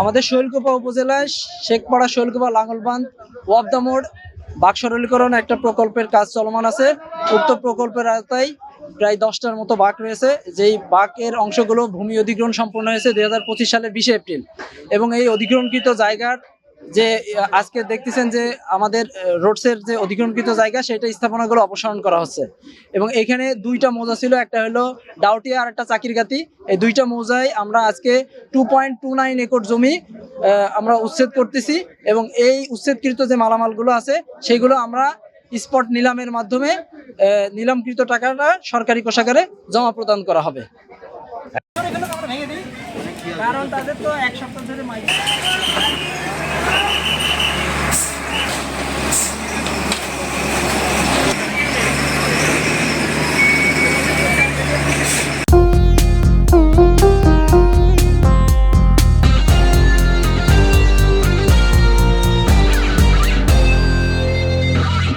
আমাদের শৈলকুপা উপজেলায় শেখপাড়া শৈলকুপা লাঙ্গলবান্ধ ওয়াবদা মোড় বাঁক সরলীকরণ একটা প্রকল্পের কাজ চলমান আছে। উক্ত প্রকল্পের আওতায় প্রায় 10টার মতো বাঁক রয়েছে, যেই বাঁকের অংশগুলো ভূমি অধিগ্রহণ সম্পন্ন হয়েছে 2025 সালের 20 এপ্রিল। এবং এই অধিগ্রহণকৃত জায়গার যে আজকে দেখতেছেন যে আমাদের রোডসের যে অধিগ্রহণকৃত জায়গা, সেটা স্থাপনাগুলো অপসারণ করা হচ্ছে। এবং এখানে দুইটা মৌজা ছিল, একটা হলো ডাউটিয়া আর একটা চাকিরগাতি। এই দুইটা মৌজায় আমরা আজকে 2.29 একর জমি আমরা উচ্ছেদ করতেছি। এবং এই উচ্ছেদকৃত যে মালামালগুলো আছে সেগুলো আমরা স্পট নিলামের মাধ্যমে নিলামকৃত টাকাটা সরকারি কোষাগারে জমা প্রদান করা হবে। কারণ তাদের তো এক সপ্তাহ ধরে